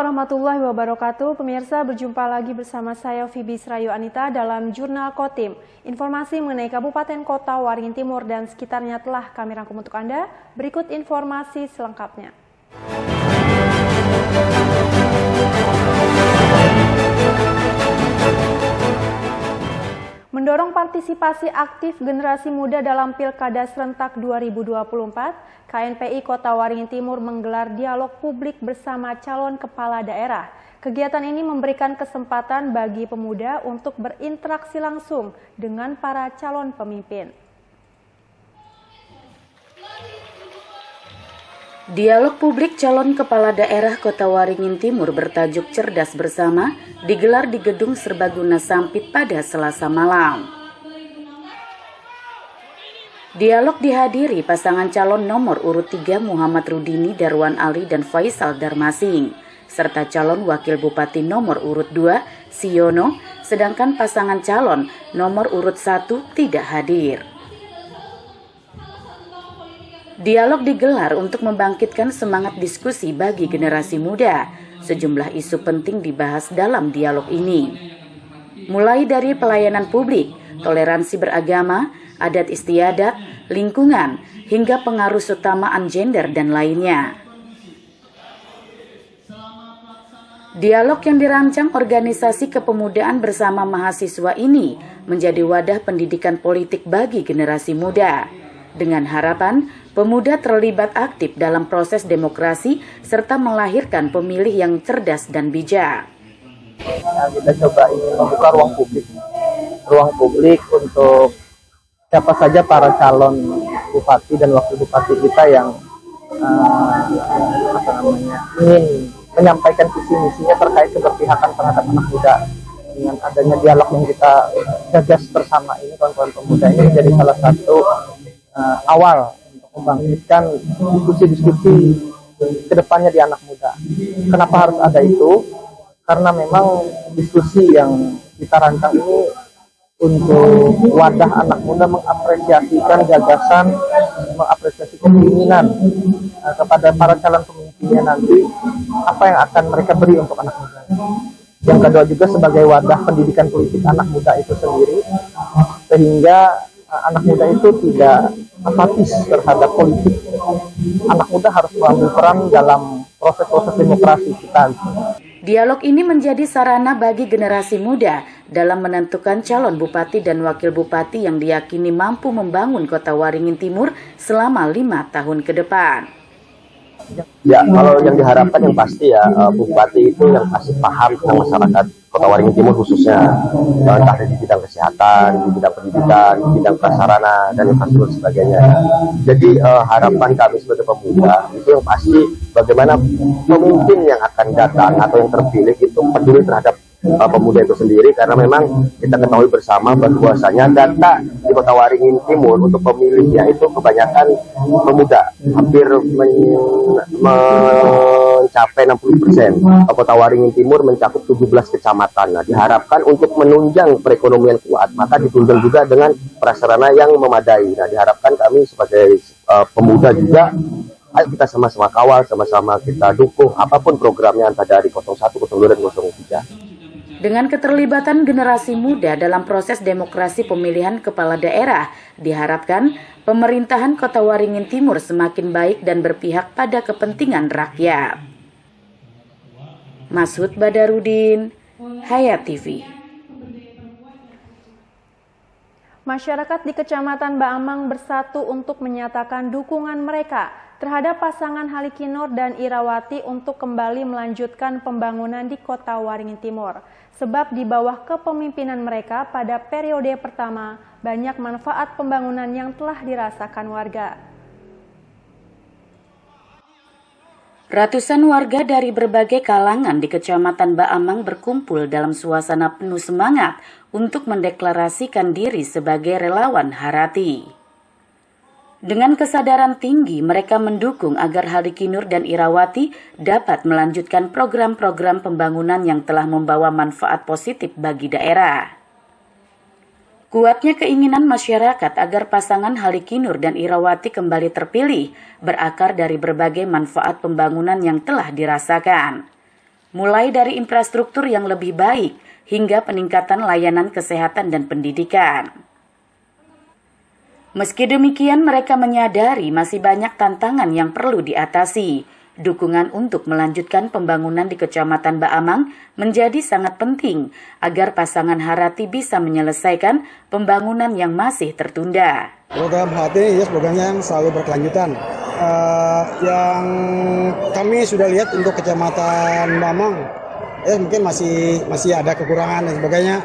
warahmatullahi wabarakatuh. Pemirsa, berjumpa lagi bersama saya Fibi Srayu Anita dalam Jurnal Kotim. Informasi mengenai Kabupaten Kota Waringin Timur dan sekitarnya telah kami rangkum untuk Anda. Berikut informasi selengkapnya. Mendorong partisipasi aktif generasi muda dalam Pilkada Serentak 2024, KNPI Kota Waringin Timur menggelar dialog publik bersama calon kepala daerah. Kegiatan ini memberikan kesempatan bagi pemuda untuk berinteraksi langsung dengan para calon pemimpin. Dialog publik calon kepala daerah Kota Waringin Timur bertajuk Cerdas Bersama digelar di Gedung Serbaguna Sampit pada Selasa malam. Dialog dihadiri pasangan calon nomor urut 3 Muhammad Rudini Darwan Ali dan Faisal Darmasing, serta calon wakil bupati nomor urut 2 Siono, sedangkan pasangan calon nomor urut 1 tidak hadir. Dialog digelar untuk membangkitkan semangat diskusi bagi generasi muda. Sejumlah isu penting dibahas dalam dialog ini. Mulai dari pelayanan publik, toleransi beragama, adat istiadat, lingkungan, hingga pengaruh utamaan gender dan lainnya. Dialog yang dirancang organisasi kepemudaan bersama mahasiswa ini menjadi wadah pendidikan politik bagi generasi muda. Dengan harapan, pemuda terlibat aktif dalam proses demokrasi serta melahirkan pemilih yang cerdas dan bijak. Kita coba ingin membuka ruang publik untuk siapa saja para calon bupati dan wakil bupati kita yang ingin menyampaikan visi misinya terkait keberpihakan terhadap anak muda. Dengan adanya dialog yang kita gagas bersama ini, kawan-kawan pemuda ini menjadi salah satu awal untuk membangkitkan diskusi-diskusi kedepannya di anak muda. Kenapa harus ada itu? Karena memang diskusi yang kita rancang ini untuk wadah anak muda mengapresiasikan gagasan, mengapresiasi keinginan kepada para calon pemimpinnya nanti, apa yang akan mereka beri untuk anak muda. Yang kedua juga sebagai wadah pendidikan politik anak muda itu sendiri, sehingga anak muda itu tidak apatis terhadap politik. Anak muda harus mengambil peran dalam proses-proses demokrasi kita. Dialog ini menjadi sarana bagi generasi muda dalam menentukan calon bupati dan wakil bupati yang diyakini mampu membangun Kota Waringin Timur selama 5 tahun ke depan. Ya, kalau yang diharapkan yang pasti ya bupati itu yang pasti paham tentang masyarakat Kota Waringin Timur khususnya, entah di bidang kesehatan, di bidang pendidikan, di bidang prasarana dan infrastruktur sebagainya. Jadi harapan kami sebagai pemuda itu yang pasti bagaimana pemimpin yang akan datang atau yang terpilih itu peduli terhadap pemuda itu sendiri, karena memang kita ketahui bersama bahwasanya data di Kota Waringin Timur untuk pemilihnya itu kebanyakan pemuda, hampir mencapai 60%. Kota Waringin Timur mencakup 17 kecamatan. Nah, diharapkan untuk menunjang perekonomian kuat, maka ditunjang juga dengan prasarana yang memadai. Nah, diharapkan kami sebagai pemuda juga, ayo kita sama-sama kawal, sama-sama kita dukung apapun programnya, entah dari 01, 02, dan 03. Dengan keterlibatan generasi muda dalam proses demokrasi pemilihan kepala daerah, diharapkan pemerintahan Kota Waringin Timur semakin baik dan berpihak pada kepentingan rakyat. Masud Badarudin, Hayat TV. Masyarakat di Kecamatan Baamang bersatu untuk menyatakan dukungan mereka terhadap pasangan Halikinur dan Irawati untuk kembali melanjutkan pembangunan di Kota Waringin Timur. Sebab di bawah kepemimpinan mereka pada periode pertama, banyak manfaat pembangunan yang telah dirasakan warga. Ratusan warga dari berbagai kalangan di Kecamatan Baamang berkumpul dalam suasana penuh semangat untuk mendeklarasikan diri sebagai relawan Harati. Dengan kesadaran tinggi, mereka mendukung agar Halikinur dan Irawati dapat melanjutkan program-program pembangunan yang telah membawa manfaat positif bagi daerah. Kuatnya keinginan masyarakat agar pasangan Halikinur dan Irawati kembali terpilih berakar dari berbagai manfaat pembangunan yang telah dirasakan. mulai dari infrastruktur yang lebih baik hingga peningkatan layanan kesehatan dan pendidikan. Meski demikian, mereka menyadari masih banyak tantangan yang perlu diatasi. Dukungan untuk melanjutkan pembangunan di Kecamatan Baamang menjadi sangat penting agar pasangan Harati bisa menyelesaikan pembangunan yang masih tertunda. Program Harati programnya yang selalu berkelanjutan. Yang kami sudah lihat untuk Kecamatan Baamang, mungkin masih ada kekurangan dan sebagainya.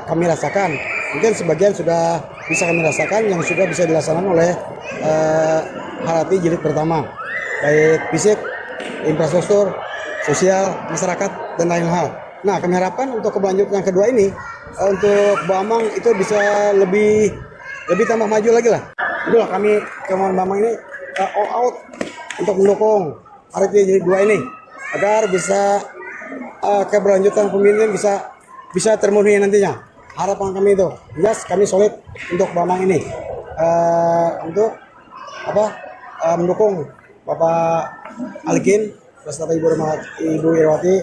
Kami rasakan. Mungkin sebagian sudah bisa kami rasakan yang sudah bisa dilaksanakan oleh Harati jilid pertama. Baik fisik, infrastruktur, sosial, masyarakat, dan lain hal. Nah, kami harapkan untuk keberlanjutan yang kedua ini, untuk Baamang itu bisa lebih tambah maju lagi lah. Itulah kami Kecamatan Baamang ini all out untuk mendukung Harati jilid 2 ini agar bisa keberlanjutan pemilihan bisa terpenuhi nantinya. Harapan kami itu, jelas kami solid untuk Baamang ini untuk mendukung Bapak Halikin beserta Ibu Irawati.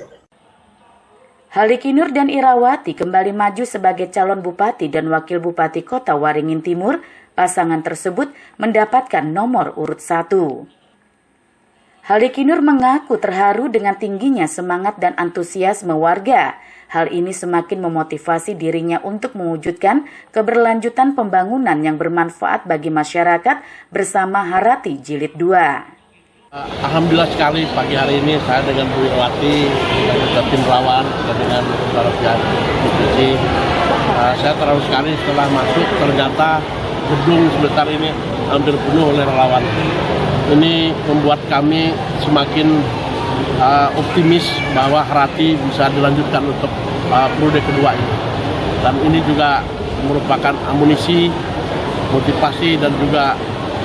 Halikinur dan Irawati kembali maju sebagai calon bupati dan wakil bupati Kota Waringin Timur. Pasangan tersebut mendapatkan nomor urut 1. Halikinur mengaku terharu dengan tingginya semangat dan antusiasme warga. Hal ini semakin memotivasi dirinya untuk mewujudkan keberlanjutan pembangunan yang bermanfaat bagi masyarakat bersama Harati Jilid 2. Alhamdulillah sekali pagi hari ini saya dengan Bu Irawati dan tim relawan dan dengan saudara pihak divisi. Saya terharu sekali setelah masuk ternyata gedung sebesar ini hampir penuh oleh relawan. Ini membuat kami semakin optimis bahwa Harati bisa dilanjutkan untuk periode kedua ini. Dan ini juga merupakan amunisi, motivasi dan juga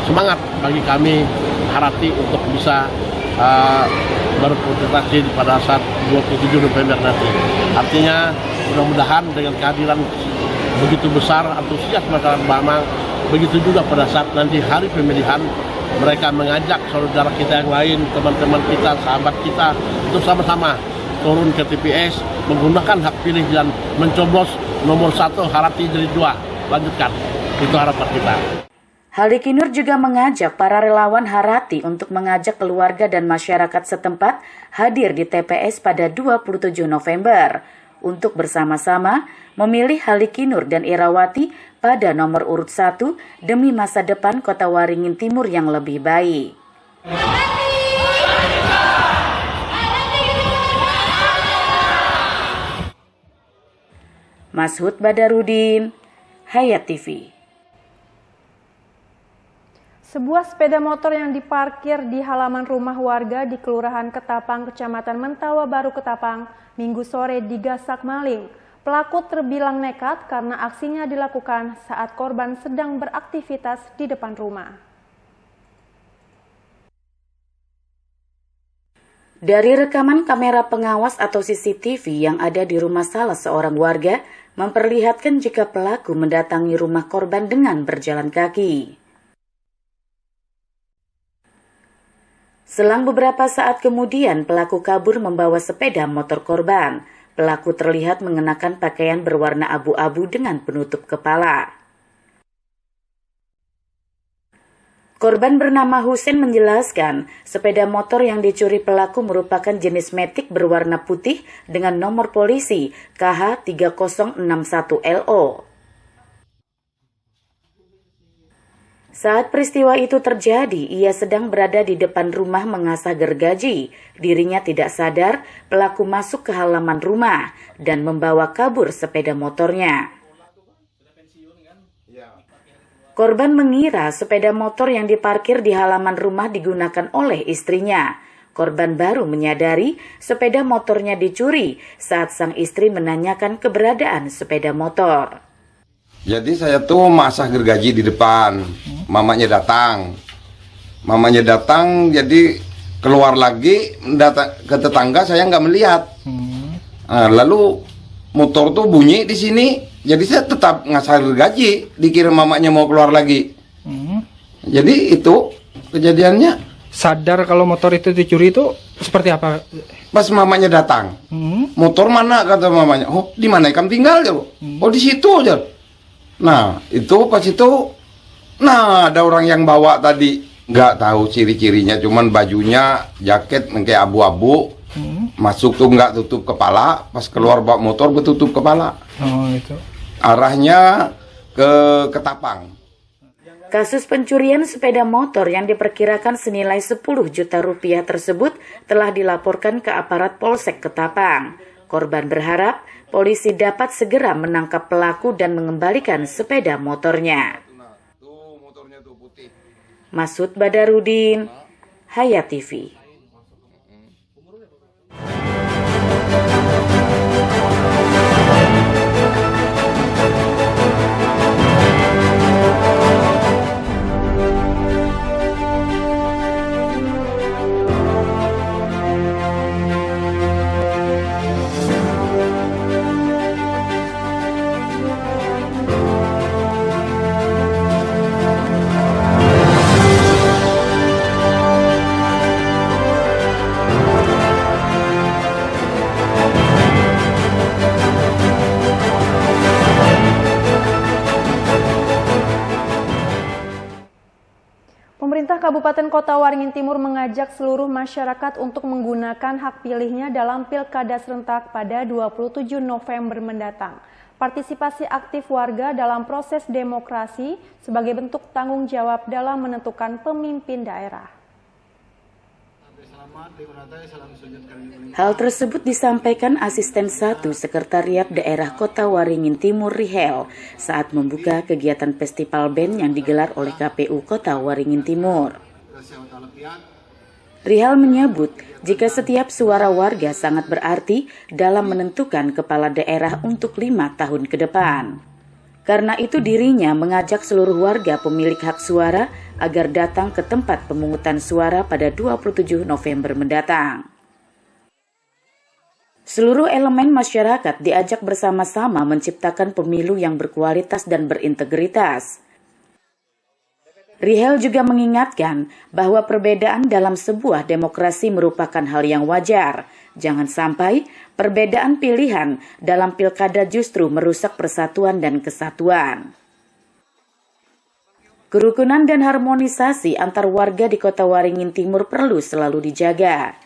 semangat bagi kami Harati untuk bisa berkontestasi pada saat 27 November nanti. Artinya mudah-mudahan dengan kehadiran begitu besar antusias masyarakat Baamang, begitu juga pada saat nanti hari pemilihan mereka mengajak saudara kita yang lain, teman-teman kita, sahabat kita untuk sama-sama turun ke TPS menggunakan hak pilih dan mencoblos nomor 1 Harati jilid 2. Lanjutkan, itu harapan kita. Halikinur juga mengajak para relawan Harati untuk mengajak keluarga dan masyarakat setempat hadir di TPS pada 27 November untuk bersama-sama memilih Halikinur dan Irawati pada nomor urut 1 demi masa depan Kota Waringin Timur yang lebih baik. Mashud Badarudin, Hayat TV. Sebuah sepeda motor yang diparkir di halaman rumah warga di Kelurahan Ketapang, Kecamatan Mentawa Baru Ketapang, Minggu sore digasak maling. Pelaku terbilang nekat karena aksinya dilakukan saat korban sedang beraktivitas di depan rumah. Dari rekaman kamera pengawas atau CCTV yang ada di rumah salah seorang warga, memperlihatkan jika pelaku mendatangi rumah korban dengan berjalan kaki. Selang beberapa saat kemudian, pelaku kabur membawa sepeda motor korban. Pelaku terlihat mengenakan pakaian berwarna abu-abu dengan penutup kepala. Korban bernama Husein menjelaskan, sepeda motor yang dicuri pelaku merupakan jenis Matic berwarna putih dengan nomor polisi KH3061LO. Saat peristiwa itu terjadi, ia sedang berada di depan rumah mengasah gergaji. Dirinya tidak sadar, pelaku masuk ke halaman rumah dan membawa kabur sepeda motornya. Korban mengira sepeda motor yang diparkir di halaman rumah digunakan oleh istrinya. Korban baru menyadari sepeda motornya dicuri saat sang istri menanyakan keberadaan sepeda motor. Jadi saya tuh masah gergaji di depan, mamanya datang, jadi keluar lagi ke tetangga, saya nggak melihat. Lalu motor tuh bunyi di sini, jadi saya tetap ngasah gergaji, dikira mamanya mau keluar lagi. Jadi itu kejadiannya. Sadar kalau motor itu dicuri itu Seperti apa? Pas mamanya datang, motor mana kata mamanya? Oh, di mana kamu tinggal ya? Oh, di situ aja. Nah, itu pas itu, nah ada orang yang bawa tadi, nggak tahu ciri-cirinya, cuman bajunya jaket kayak abu-abu, masuk tuh nggak tutup kepala, pas keluar bawa motor betutup kepala. Oh, itu. Arahnya ke Ketapang. Kasus pencurian sepeda motor yang diperkirakan senilai 10 juta rupiah tersebut telah dilaporkan ke aparat Polsek Ketapang. Korban berharap polisi dapat segera menangkap pelaku dan mengembalikan sepeda motornya. Masud Badarudin, Hayat TV. Pemerintah Kabupaten Kota Waringin Timur mengajak seluruh masyarakat untuk menggunakan hak pilihnya dalam Pilkada serentak pada 27 November mendatang. Partisipasi aktif warga dalam proses demokrasi sebagai bentuk tanggung jawab dalam menentukan pemimpin daerah. Hal tersebut disampaikan Asisten 1 Sekretariat Daerah Kota Waringin Timur Rihel saat membuka kegiatan festival band yang digelar oleh KPU Kota Waringin Timur. Rihel menyebut jika setiap suara warga sangat berarti dalam menentukan kepala daerah untuk 5 tahun ke depan. Karena itu dirinya mengajak seluruh warga pemilik hak suara agar datang ke tempat pemungutan suara pada 27 November mendatang. Seluruh elemen masyarakat diajak bersama-sama menciptakan pemilu yang berkualitas dan berintegritas. Rihel juga mengingatkan bahwa perbedaan dalam sebuah demokrasi merupakan hal yang wajar. Jangan sampai perbedaan pilihan dalam pilkada justru merusak persatuan dan kesatuan. Kerukunan dan harmonisasi antar warga di Kota Waringin Timur perlu selalu dijaga.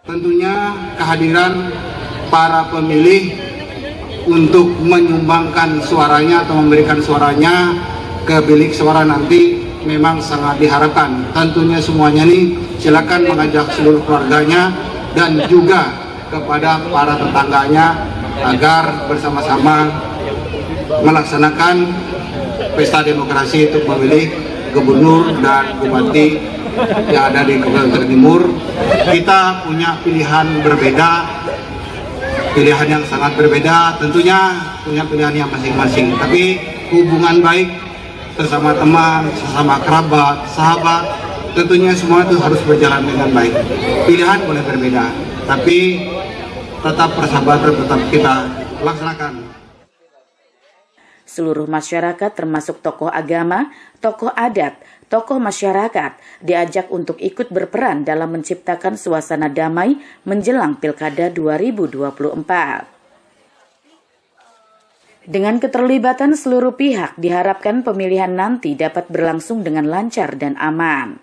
Tentunya kehadiran para pemilih untuk menyumbangkan suaranya atau memberikan suaranya ke bilik suara nanti memang sangat diharapkan. Tentunya semuanya nih silakan mengajak seluruh keluarganya dan juga kepada para tetangganya agar bersama-sama melaksanakan pesta demokrasi untuk memilih gubernur dan bupati yang ada di Kabupaten Timur. Kita punya pilihan berbeda, pilihan yang sangat berbeda, tentunya punya pilihan yang masing-masing. Tapi hubungan baik bersama teman, sesama kerabat, sahabat, tentunya semua itu harus berjalan dengan baik. Pilihan boleh berbeda, tapi tetap persahabatan tetap kita laksanakan. Seluruh masyarakat termasuk tokoh agama, tokoh adat, tokoh masyarakat diajak untuk ikut berperan dalam menciptakan suasana damai menjelang Pilkada 2024. Dengan keterlibatan seluruh pihak, diharapkan pemilihan nanti dapat berlangsung dengan lancar dan aman.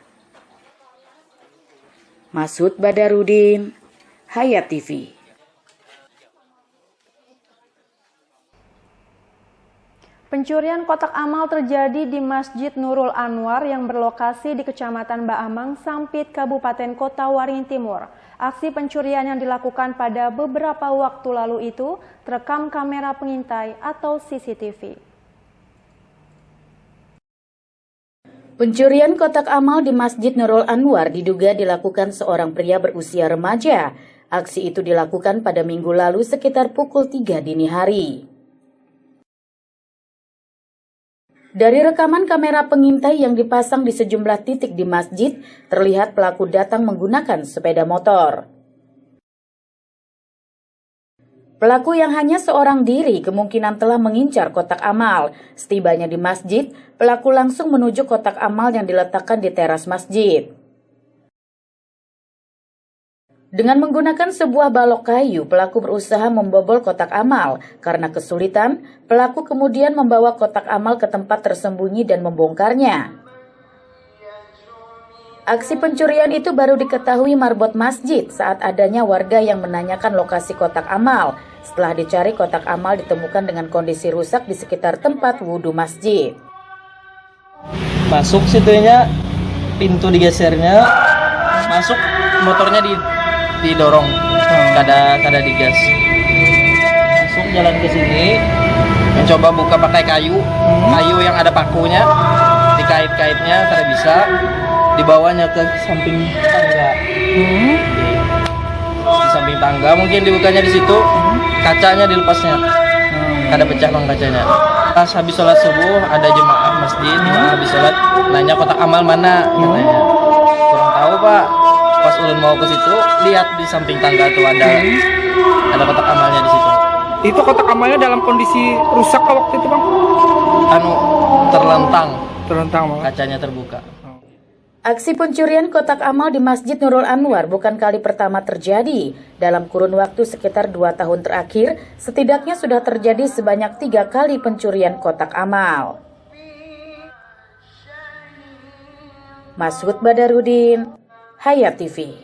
Masud Badarudin, Hayat TV. Pencurian kotak amal terjadi di Masjid Nurul Anwar yang berlokasi di Kecamatan Baamang, Sampit, Kabupaten Kota Waringin Timur. Aksi pencurian yang dilakukan pada beberapa waktu lalu itu terekam kamera pengintai atau CCTV. Pencurian kotak amal di Masjid Nurul Anwar diduga dilakukan seorang pria berusia remaja. Aksi itu dilakukan pada Minggu lalu sekitar pukul 3 dini hari. Dari rekaman kamera pengintai yang dipasang di sejumlah titik di masjid, terlihat pelaku datang menggunakan sepeda motor. Pelaku yang hanya seorang diri kemungkinan telah mengincar kotak amal. Setibanya di masjid, pelaku langsung menuju kotak amal yang diletakkan di teras masjid. Dengan menggunakan sebuah balok kayu, pelaku berusaha membobol kotak amal. Karena kesulitan, pelaku kemudian membawa kotak amal ke tempat tersembunyi dan membongkarnya. Aksi pencurian itu baru diketahui marbot masjid saat adanya warga yang menanyakan lokasi kotak amal. Setelah dicari, kotak amal ditemukan dengan kondisi rusak di sekitar tempat wudhu masjid. Masuk situnya, pintu digesernya, masuk motornya didorong, kada digas. Masuk jalan ke sini, mencoba buka pakai kayu yang ada pakunya, dikait-kaitnya kada bisa. Dibawanya ke samping tangga, di samping tangga mungkin dibukanya di situ, kacanya dilepasnya, kada pecah bang kacanya. Pas habis sholat subuh ada jemaah masjid, habis sholat nanya kotak amal mana, katanya kurang tahu pak. Pas ulun mau ke situ lihat di samping tangga tuh ada kotak amalnya di situ. Itu kotak amalnya dalam kondisi rusak waktu itu bang? Terlentang, kacanya terbuka. Aksi pencurian kotak amal di Masjid Nurul Anwar bukan kali pertama terjadi. Dalam kurun waktu sekitar 2 tahun terakhir, setidaknya sudah terjadi sebanyak 3 kali pencurian kotak amal. Masud Badarudin, Hayat TV.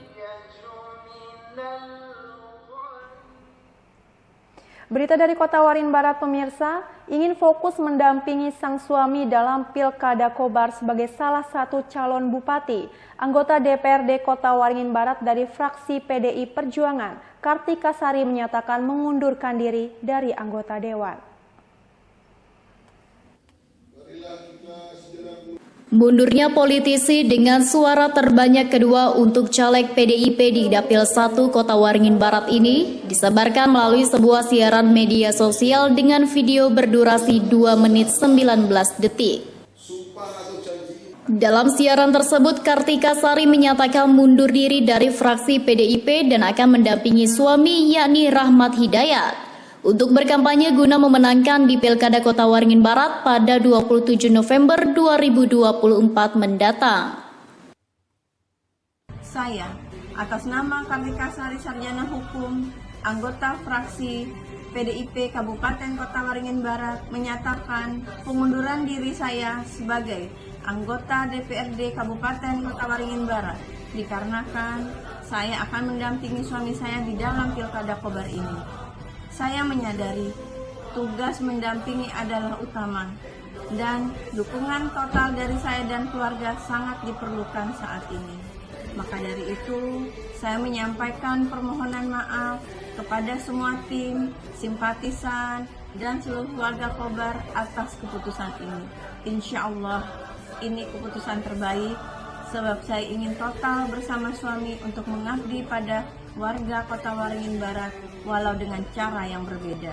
Berita dari Kota Waringin Barat, pemirsa, ingin fokus mendampingi sang suami dalam Pilkada Kobar sebagai salah satu calon bupati. Anggota DPRD Kota Waringin Barat dari fraksi PDI Perjuangan, Kartika Sari menyatakan mengundurkan diri dari anggota dewan. Mundurnya politisi dengan suara terbanyak kedua untuk caleg PDIP di Dapil 1 Kota Waringin Barat ini disebarkan melalui sebuah siaran media sosial dengan video berdurasi 2 menit 19 detik. Dalam siaran tersebut, Kartika Sari menyatakan mundur diri dari fraksi PDIP dan akan mendampingi suami yakni Rahmat Hidayat untuk berkampanye guna memenangkan di Pilkada Kota Waringin Barat pada 27 November 2024 mendatang. Saya, atas nama Kartika Sari Sarjana Hukum, anggota fraksi PDIP Kabupaten Kota Waringin Barat, menyatakan pengunduran diri saya sebagai anggota DPRD Kabupaten Kota Waringin Barat, dikarenakan saya akan mendampingi suami saya di dalam Pilkada Kobar ini. Saya menyadari tugas mendampingi adalah utama dan dukungan total dari saya dan keluarga sangat diperlukan saat ini. Maka dari itu, saya menyampaikan permohonan maaf kepada semua tim, simpatisan, dan seluruh warga Kobar atas keputusan ini. Insya Allah, ini keputusan terbaik sebab saya ingin total bersama suami untuk mengabdi pada warga Kota Waringin Barat walau dengan cara yang berbeda.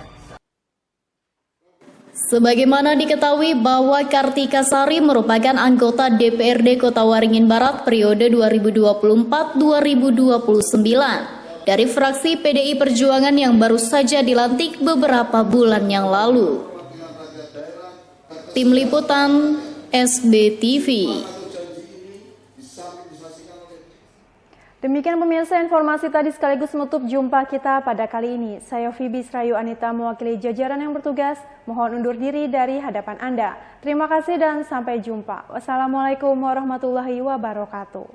Sebagaimana diketahui bahwa Kartika Sari merupakan anggota DPRD Kota Waringin Barat periode 2024-2029 dari fraksi PDI Perjuangan yang baru saja dilantik beberapa bulan yang lalu. Tim Liputan SBTV. Demikian pemirsa, informasi tadi sekaligus menutup jumpa kita pada kali ini. Saya Phoebe Srayu Anita mewakili jajaran yang bertugas, mohon undur diri dari hadapan Anda. Terima kasih dan sampai jumpa. Wassalamualaikum warahmatullahi wabarakatuh.